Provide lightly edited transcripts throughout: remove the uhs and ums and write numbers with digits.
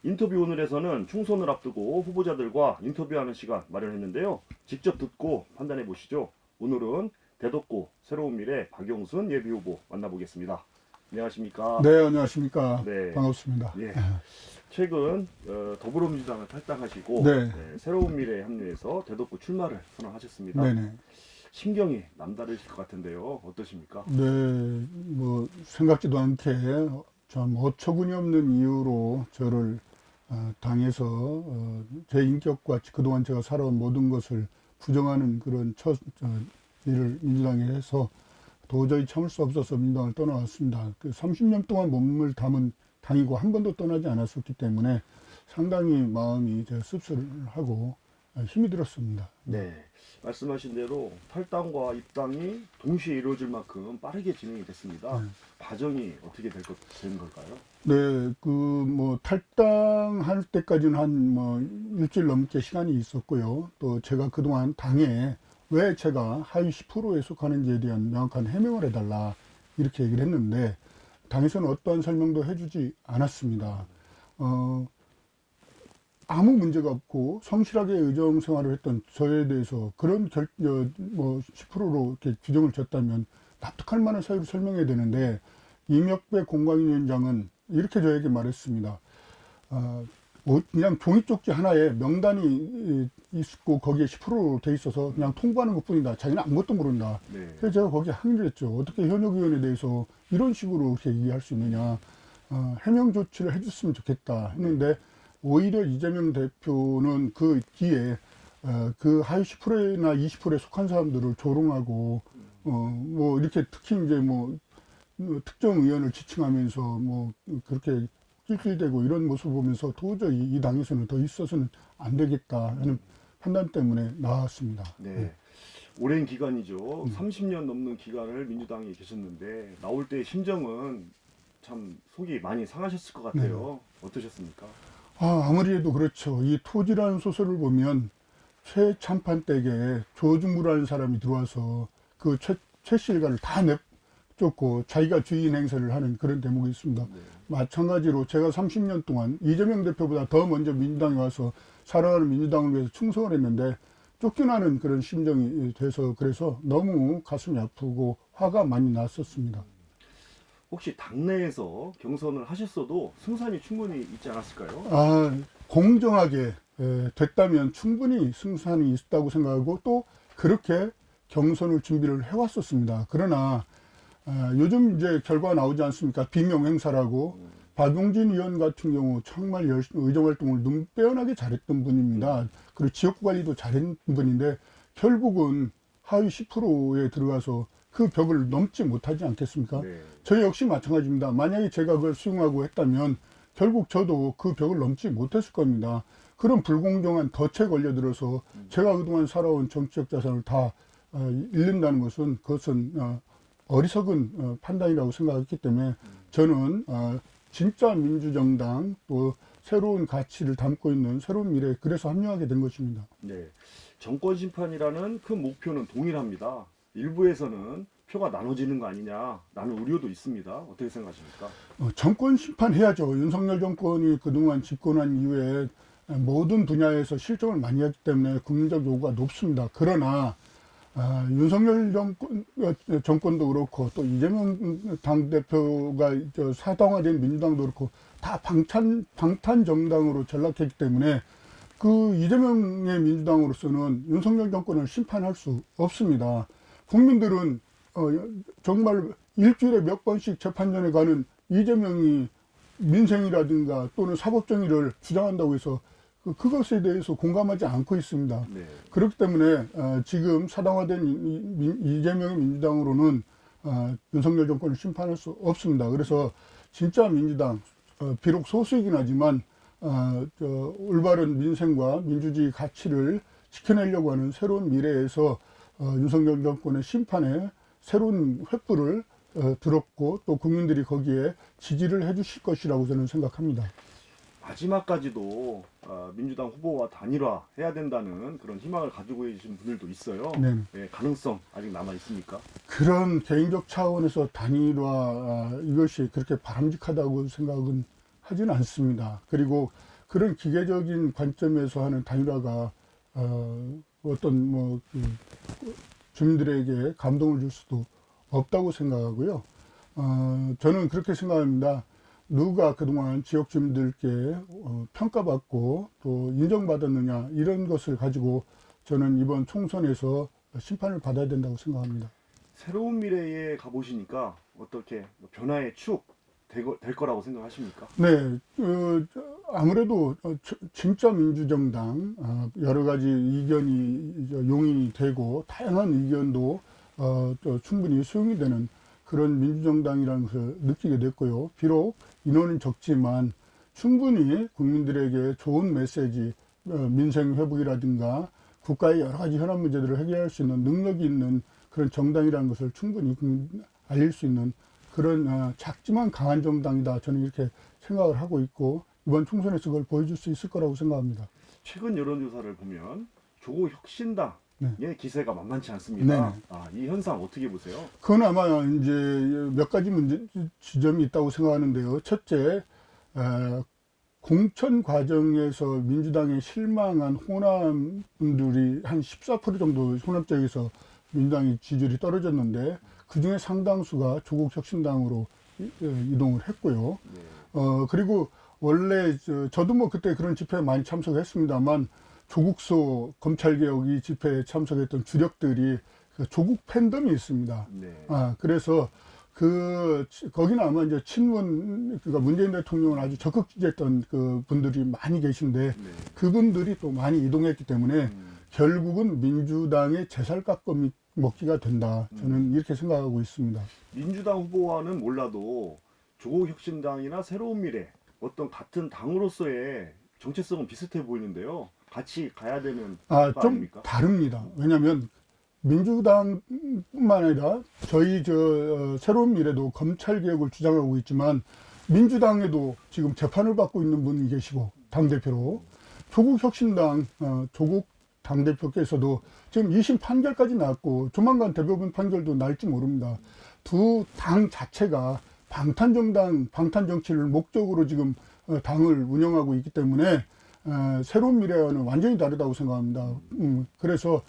인터뷰 오늘에서는 총선을 앞두고 후보자들과 인터뷰하는 시간 마련했는데요. 직접 듣고 판단해 보시죠. 오늘은 대덕구 새로운 미래 박용순 예비후보 만나보겠습니다. 안녕하십니까? 네, 안녕하십니까. 네. 반갑습니다. 예. 최근 더불어민주당을 탈당하시고 네. 새로운 미래에 합류해서 대덕구 출마를 선언하셨습니다. 네네. 심경이 남다르실 것 같은데요. 어떠십니까? 네, 뭐, 생각지도 않게 참 어처구니 없는 이유로 저를 당해서 제 인격과 그동안 제가 살아온 모든 것을 부정하는 그런 일을 민주당에 해서 도저히 참을 수 없어서 민주당을 떠나왔습니다. 그 30년 동안 몸을 담은 당이고 한 번도 떠나지 않았었기 때문에 상당히 마음이 제가 씁쓸하고 힘이 들었습니다. 네. 말씀하신 대로 탈당과 입당이 동시에 이루어질 만큼 빠르게 진행이 됐습니다. 과정이 어떻게 된 걸까요? 네, 탈당할 때까지는 일주일 넘게 시간이 있었고요. 또 제가 그동안 당에 왜 제가 하위 10%에 속하는지에 대한 명확한 해명을 해달라, 이렇게 얘기를 했는데, 당에서는 어떠한 설명도 해주지 않았습니다. 아무 문제가 없고 성실하게 의정 생활을 했던 저에 대해서 그런 10%로 이렇게 규정을 졌다면 납득할 만한 사유를 설명해야 되는데, 이명박 공관위원장은 이렇게 저에게 말했습니다. 그냥 종이 쪽지 하나에 명단이 있고 거기에 10%로 돼 있어서 그냥 통보하는 것 뿐이다. 자기는 아무것도 모른다. 네. 그래서 제가 거기에 항의를 했죠. 어떻게 현역 의원에 대해서 이런 식으로 이렇게 얘기할 수 있느냐. 해명 조치를 해줬으면 좋겠다 했는데, 오히려 이재명 대표는 그 뒤에 그 하위 10%나 20%에 속한 사람들을 조롱하고 이렇게 특히 이제 특정 의원을 지칭하면서 그렇게 낄낄대고 이런 모습을 보면서 도저히 이 당에서는 더 있어서는 안 되겠다 하는 판단 때문에 나왔습니다. 네. 오랜 기간이죠. 30년 넘는 기간을 민주당에 계셨는데 나올 때 심정은 참 속이 많이 상하셨을 것 같아요. 어떠셨습니까? 아무래도 그렇죠. 이 토지라는 소설을 보면 최참판댁에 조중구라는 사람이 들어와서 그 최씨 일가를 다 쫓고 자기가 주인 행세를 하는 그런 대목이 있습니다. 네. 마찬가지로 제가 30년 동안 이재명 대표보다 더 먼저 민주당에 와서 살아가는 민주당을 위해서 충성을 했는데 쫓겨나는 그런 심정이 돼서 그래서 너무 가슴이 아프고 화가 많이 났었습니다. 혹시 당내에서 경선을 하셨어도 승산이 충분히 있지 않았을까요? 공정하게 됐다면 충분히 승산이 있다고 생각하고 또 그렇게 경선을 준비를 해왔었습니다. 그러나 요즘 이제 결과가 나오지 않습니까? 비명 행사라고. 박용진 의원 같은 경우 정말 열심히 의정활동을 눈빼어나게 잘했던 분입니다. 그리고 지역구 관리도 잘했던 분인데 결국은 하위 10%에 들어가서 그 벽을 넘지 못하지 않겠습니까? 네. 저 역시 마찬가지입니다. 만약에 제가 그걸 수용하고 했다면 결국 저도 그 벽을 넘지 못했을 겁니다. 그런 불공정한 덫에 걸려들어서 제가 그동안 살아온 정치적 자산을 다 잃는다는 것은 그것은 어리석은 판단이라고 생각했기 때문에 저는 진짜 민주정당 또 새로운 가치를 담고 있는 새로운 미래, 그래서 합류하게 된 것입니다. 네. 정권 심판이라는 큰 목표는 동일합니다. 일부에서는 표가 나눠지는 거 아니냐 라는 우려도 있습니다. 어떻게 생각하십니까? 정권 심판해야죠. 윤석열 정권이 그동안 집권한 이후에 모든 분야에서 실정을 많이 했기 때문에 국민적 요구가 높습니다. 그러나 윤석열 정권도 그렇고 또 이재명 당대표가 사당화된 민주당도 그렇고 다 방탄 정당으로 전락했기 때문에 그 이재명의 민주당으로서는 윤석열 정권을 심판할 수 없습니다. 국민들은 정말 일주일에 몇 번씩 재판전에 가는 이재명이 민생이라든가 또는 사법정의를 주장한다고 해서 그것에 대해서 공감하지 않고 있습니다. 네. 그렇기 때문에 지금 사당화된 이재명의 민주당으로는 윤석열 정권을 심판할 수 없습니다. 그래서 진짜 민주당, 비록 소수이긴 하지만 올바른 민생과 민주주의 가치를 지켜내려고 하는 새로운 미래에서 윤석열 정권의 심판에 새로운 횃불을 들었고 또 국민들이 거기에 지지를 해주실 것이라고 저는 생각합니다. 마지막까지도 민주당 후보와 단일화해야 된다는 그런 희망을 가지고 계신 분들도 있어요. 네. 네, 가능성 아직 남아 있습니까? 그런 개인적 차원에서 단일화 이것이 그렇게 바람직하다고 생각은 하지는 않습니다. 그리고 그런 기계적인 관점에서 하는 단일화가 어떤 주민들에게 감동을 줄 수도 없다고 생각하고요. 저는 그렇게 생각합니다. 누가 그동안 지역 주민들께 평가받고 또 인정받았느냐 이런 것을 가지고 저는 이번 총선에서 심판을 받아야 된다고 생각합니다. 새로운 미래에 가보시니까 어떻게 변화의 축 될 거라고 생각하십니까? 네, 아무래도 진짜 민주정당 여러 가지 이견이 용인이 되고 다양한 의견도 또 충분히 수용이 되는 그런 민주정당이라는 것을 느끼게 됐고요. 비록 인원은 적지만 충분히 국민들에게 좋은 메시지, 민생 회복이라든가 국가의 여러 가지 현안 문제들을 해결할 수 있는 능력이 있는 그런 정당이라는 것을 충분히 알릴 수 있는 그런 작지만 강한 정당이다. 저는 이렇게 생각을 하고 있고 이번 총선에서 그걸 보여줄 수 있을 거라고 생각합니다. 최근 여론조사를 보면 조국 혁신당의 네. 기세가 만만치 않습니다. 네. 이 현상 어떻게 보세요? 그건 아마 이제 몇 가지 지점이 있다고 생각하는데요. 첫째, 공천 과정에서 민주당에 실망한 호남분들이 한 14% 정도 호남 쪽에서 민주당의 지지율이 떨어졌는데 그 중에 상당수가 조국 혁신당으로 이동을 했고요. 네. 그리고 원래 저도 뭐 그때 그런 집회에 많이 참석했습니다만 조국소 검찰개혁 이 집회에 참석했던 주력들이 조국 팬덤이 있습니다. 네. 그래서 거기는 아마 이제 그러니까 문재인 대통령을 아주 적극 지지했던 그 분들이 많이 계신데 네. 그분들이 또 많이 이동했기 때문에 결국은 민주당의 제살 깎아 먹기가 된다. 저는 이렇게 생각하고 있습니다. 민주당 후보와는 몰라도 조국 혁신당이나 새로운 미래 어떤 같은 당으로서의 정체성은 비슷해 보이는데요. 같이 가야 되는 거 좀 아닙니까? 다릅니다. 왜냐하면 민주당뿐만 아니라 저희 새로운 미래도 검찰 개혁을 주장하고 있지만 민주당에도 지금 재판을 받고 있는 분이 계시고 당대표로 조국 혁신당 조국 당대표께서도 지금 2심 판결까지 나왔고 조만간 대법원 판결도 날지 모릅니다. 두 당 자체가 방탄 정치를 목적으로 지금 당을 운영하고 있기 때문에 새로운 미래와는 완전히 다르다고 생각합니다. 그래서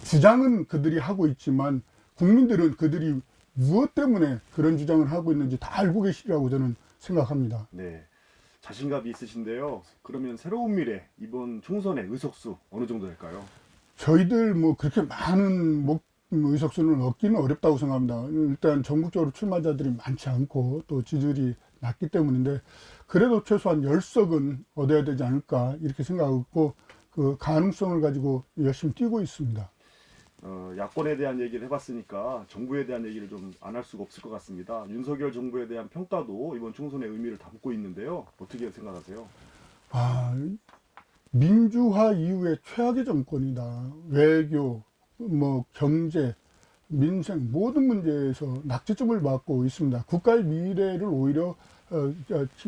주장은 그들이 하고 있지만 국민들은 그들이 무엇 때문에 그런 주장을 하고 있는지 다 알고 계시리라고 저는 생각합니다. 네. 자신감이 있으신데요. 그러면 새로운 미래 이번 총선의 의석수 어느 정도 될까요? 저희들 뭐 그렇게 많은 의석수는 얻기는 어렵다고 생각합니다. 일단 전국적으로 출마자들이 많지 않고 또 지지율이 낮기 때문인데 그래도 최소한 10석은 얻어야 되지 않을까 이렇게 생각하고 그 가능성을 가지고 열심히 뛰고 있습니다. 야권에 대한 얘기를 해봤으니까 정부에 대한 얘기를 좀 안 할 수가 없을 것 같습니다. 윤석열 정부에 대한 평가도 이번 총선의 의미를 담고 있는데요. 어떻게 생각하세요? 민주화 이후의 최악의 정권이다. 외교, 경제, 민생 모든 문제에서 낙제점을 받고 있습니다. 국가의 미래를 오히려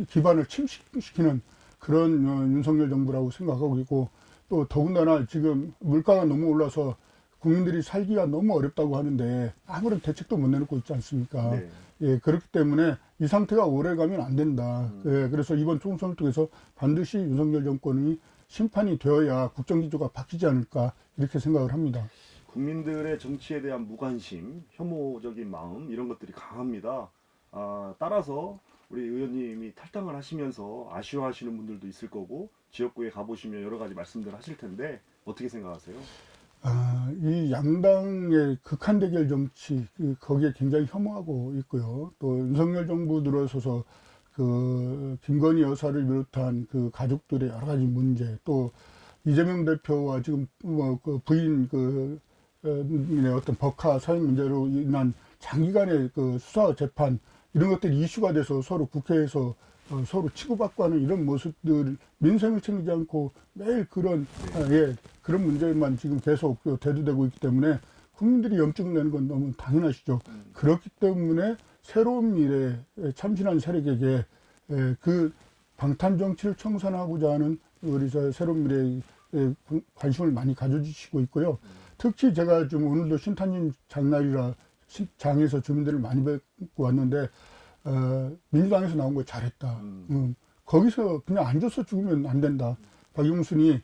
기반을 침식시키는 그런 윤석열 정부라고 생각하고 있고 또 더군다나 지금 물가가 너무 올라서 국민들이 살기가 너무 어렵다고 하는데 아무런 대책도 못 내놓고 있지 않습니까? 네. 예, 그렇기 때문에 이 상태가 오래 가면 안 된다. 예, 그래서 이번 총선을 통해서 반드시 윤석열 정권이 심판이 되어야 국정기조가 바뀌지 않을까 이렇게 생각을 합니다. 국민들의 정치에 대한 무관심, 혐오적인 마음 이런 것들이 강합니다. 따라서 우리 의원님이 탈당을 하시면서 아쉬워하시는 분들도 있을 거고 지역구에 가보시면 여러 가지 말씀들 하실 텐데 어떻게 생각하세요? 이 양당의 극한 대결 정치 거기에 굉장히 혐오하고 있고요. 또 윤석열 정부 들어서서 그 김건희 여사를 비롯한 그 가족들의 여러 가지 문제 또 이재명 대표와 지금 그 부인 어떤 법화 사형 문제로 인한 장기간의 그 수사 재판 이런 것들이 이슈가 돼서 서로 국회에서 서로 치고받고 하는 이런 모습들 민생을 챙기지 않고 매일 그런 그런 문제만 지금 계속 대두되고 있기 때문에 국민들이 염증 내는 건 너무 당연하시죠. 그렇기 때문에 새로운 미래에 참신한 세력에게 그 방탄 정치를 청산하고자 하는 우리 새로운 미래에 관심을 많이 가져주시고 있고요. 특히 제가 좀 오늘도 신탄진 장날이라 장에서 주민들을 많이 뵙고 왔는데 민주당에서 나온 거 잘했다. 거기서 그냥 앉아서 죽으면 안 된다. 박영순이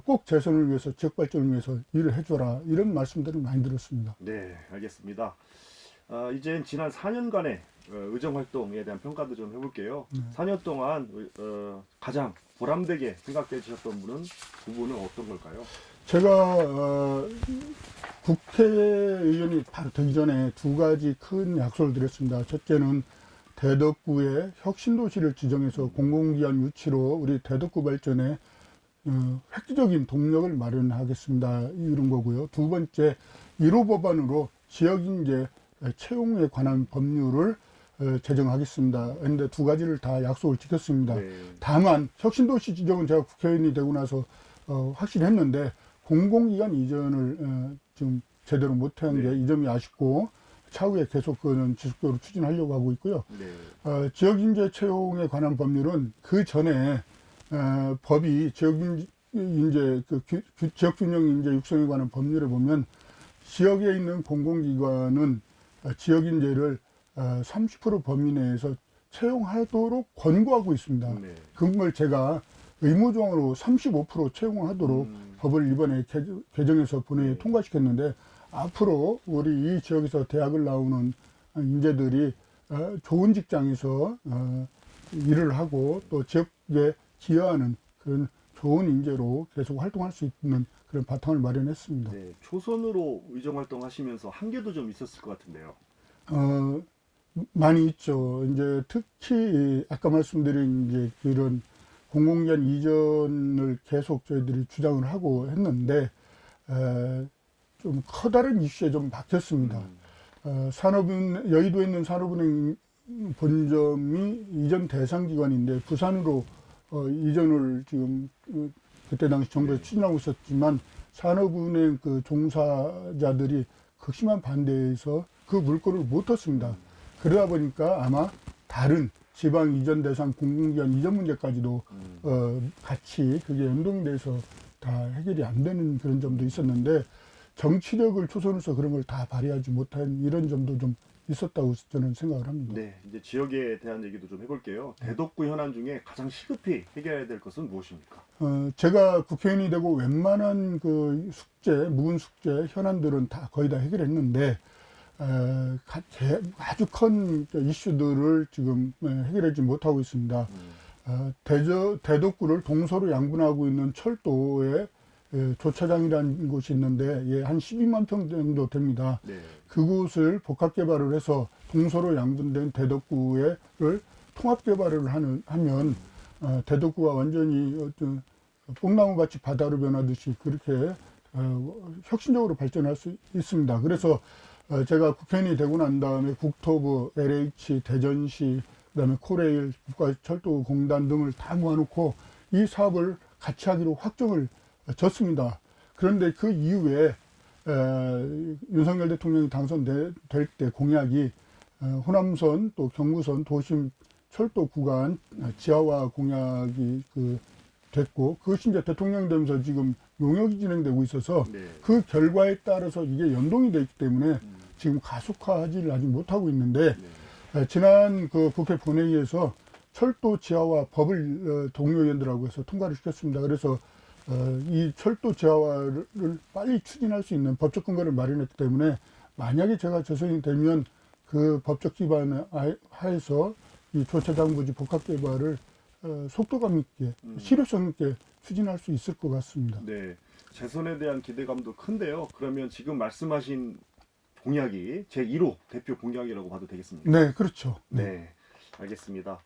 꼭 재선을 위해서, 지역 발전을 위해서 일을 해줘라. 이런 말씀들을 많이 들었습니다. 네, 알겠습니다. 이제 지난 4년간의 의정 활동에 대한 평가도 좀 해볼게요. 4년 동안 가장 보람되게 생각되셨던 분은 두 분은 어떤 걸까요? 제가 국회의원이 바로 되기 전에 두 가지 큰 약속을 드렸습니다. 첫째는 대덕구에 혁신도시를 지정해서 공공기관 유치로 우리 대덕구 발전에 획기적인 동력을 마련하겠습니다. 이런 거고요. 두 번째, 1호 법안으로 지역인재 채용에 관한 법률을 제정하겠습니다. 그런데 두 가지를 다 약속을 지켰습니다. 네. 다만 혁신도시 지정은 제가 국회의원이 되고 나서 확실했는데 공공기관 이전을 좀 제대로 못한 게 이 점이 아쉽고 차후에 계속 그는 지속적으로 추진하려고 하고 있고요. 네. 지역인재 채용에 관한 법률은 그 전에 법이 지역인재 지역균형 인재 육성에 관한 법률에 보면 지역에 있는 공공기관은 지역인재를 30% 범위 내에서 채용하도록 권고하고 있습니다. 네. 그걸 제가 의무조항으로 35% 채용하도록 법을 이번에 개정해서 본회의에 네. 통과시켰는데 앞으로 우리 이 지역에서 대학을 나오는 인재들이 좋은 직장에서 일을 하고 또 지역에 기여하는 그런 좋은 인재로 계속 활동할 수 있는 그런 바탕을 마련했습니다. 네, 초선으로 의정 활동하시면서 한계도 좀 있었을 것 같은데요. 많이 있죠. 이제 특히 아까 말씀드린 이제 그런 공공기관 이전을 계속 저희들이 주장을 하고 했는데 좀 커다란 이슈에 좀 박혔습니다. 산업은 여의도에 있는 산업은행 본점이 이전 대상 기관인데 부산으로 이전을 지금 그때 당시 정부에서 추진하고 있었지만 산업은행 그 종사자들이 극심한 반대에서 그 물꼬를 못 텄습니다. 그러다 보니까 아마 다른 지방 이전 대상 공공기관 이전 문제까지도 같이 그게 연동이 돼서 다 해결이 안 되는 그런 점도 있었는데 정치력을 초선해서 그런 걸 다 발휘하지 못한 이런 점도 좀 있었다고 저는 생각을 합니다. 네, 이제 지역에 대한 얘기도 좀 해볼게요. 대덕구 현안 중에 가장 시급히 해결해야 될 것은 무엇입니까? 제가 국회의원이 되고 웬만한 그 숙제, 묵은 숙제 현안들은 다 거의 다 해결했는데 아주 큰 이슈들을 지금 해결하지 못하고 있습니다. 대덕구를 동서로 양분하고 있는 철도에 조차장이라는 곳이 있는데 한 12만 평 정도 됩니다. 네. 그곳을 복합 개발을 해서 동서로 양분된 대덕구를 통합 개발을 하면 대덕구가 완전히 어떤 뽕나무밭이 바다로 변하듯이 그렇게 혁신적으로 발전할 수 있습니다. 그래서 제가 국회의원이 되고 난 다음에 국토부, LH, 대전시, 그다음에 코레일, 국가철도공단 등을 다 모아놓고 이 사업을 같이 하기로 확정을 졌습니다. 그런데 그 이후에 윤석열 대통령이 당선될 때 공약이 호남선 또 경부선 도심 철도 구간 지하화 공약이 됐고 그것이 이제 대통령이 되면서 지금 용역이 진행되고 있어서 네. 그 결과에 따라서 이게 연동이 되기 때문에 지금 가속화하지를 아직 못하고 있는데 지난 그 국회 본회의에서 철도 지하화 법을 동료 의원들하고 해서 통과를 시켰습니다. 그래서 이 철도 지하화를 빨리 추진할 수 있는 법적 근거를 마련했기 때문에 만약에 제가 재선이 되면 그 법적 기반 하에서 이 조차장 부지 복합 개발을 속도감 있게 실효성 있게 추진할 수 있을 것 같습니다. 네, 재선에 대한 기대감도 큰데요. 그러면 지금 말씀하신 공약이 제1호 대표 공약이라고 봐도 되겠습니까? 네, 그렇죠. 네, 알겠습니다.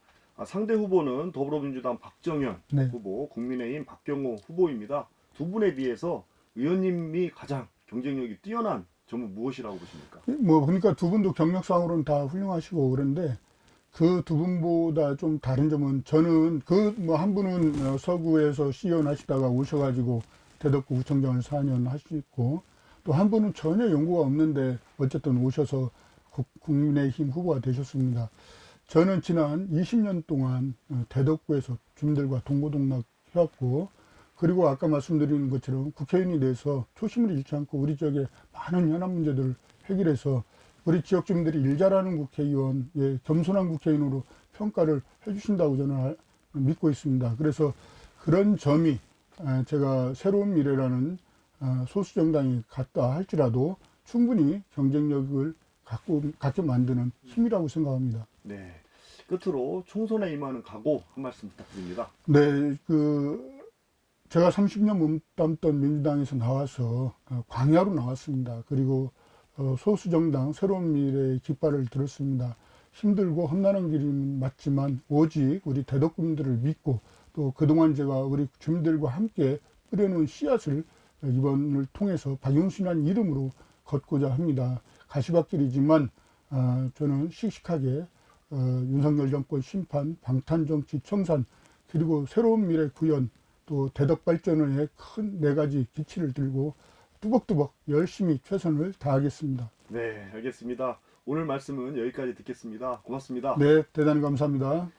상대 후보는 더불어민주당 박정현 네. 후보, 국민의힘 박경호 후보입니다. 두 분에 비해서 의원님이 가장 경쟁력이 뛰어난 점은 무엇이라고 보십니까? 뭐 보니까 두 분도 경력상으로는 다 훌륭하시고 그런데 그 두 분보다 좀 다른 점은 저는 그 뭐 한 분은 서구에서 시의원 하시다가 오셔가지고 대덕구 구청장을 4년 하시고 또 한 분은 전혀 연고가 없는데 어쨌든 오셔서 국민의힘 후보가 되셨습니다. 저는 지난 20년 동안 대덕구에서 주민들과 동고동락 해왔고 그리고 아까 말씀드린 것처럼 국회의원이 돼서 초심을 잃지 않고 우리 지역의 많은 현안 문제들을 해결해서 우리 지역 주민들이 일 잘하는 국회의원, 겸손한 국회의원으로 평가를 해주신다고 저는 믿고 있습니다. 그래서 그런 점이 제가 새로운 미래라는 소수 정당이 같다 할지라도 충분히 경쟁력을 갖게 만드는 힘이라고 생각합니다. 네. 끝으로 총선에 임하는 각오 한 말씀 부탁드립니다. 네, 제가 30년 몸담던 민주당에서 나와서 광야로 나왔습니다. 그리고 소수 정당 새로운 미래의 깃발을 들었습니다. 힘들고 험난한 길은 맞지만 오직 우리 대덕군들을 믿고 또 그동안 제가 우리 주민들과 함께 뿌려놓은 씨앗을 이번을 통해서 박용순이라는 이름으로 걷고자 합니다. 가시밭길이지만 저는 씩씩하게 윤석열 정권 심판, 방탄정치 청산, 그리고 새로운 미래 구현, 또 대덕 발전의 큰 네 가지 기치를 들고 뚜벅뚜벅 열심히 최선을 다하겠습니다. 네, 알겠습니다. 오늘 말씀은 여기까지 듣겠습니다. 고맙습니다. 네, 대단히 감사합니다.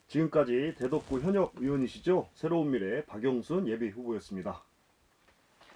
지금까지 대덕구 현역 의원이시죠? 새로운 미래 박용순 예비 후보였습니다.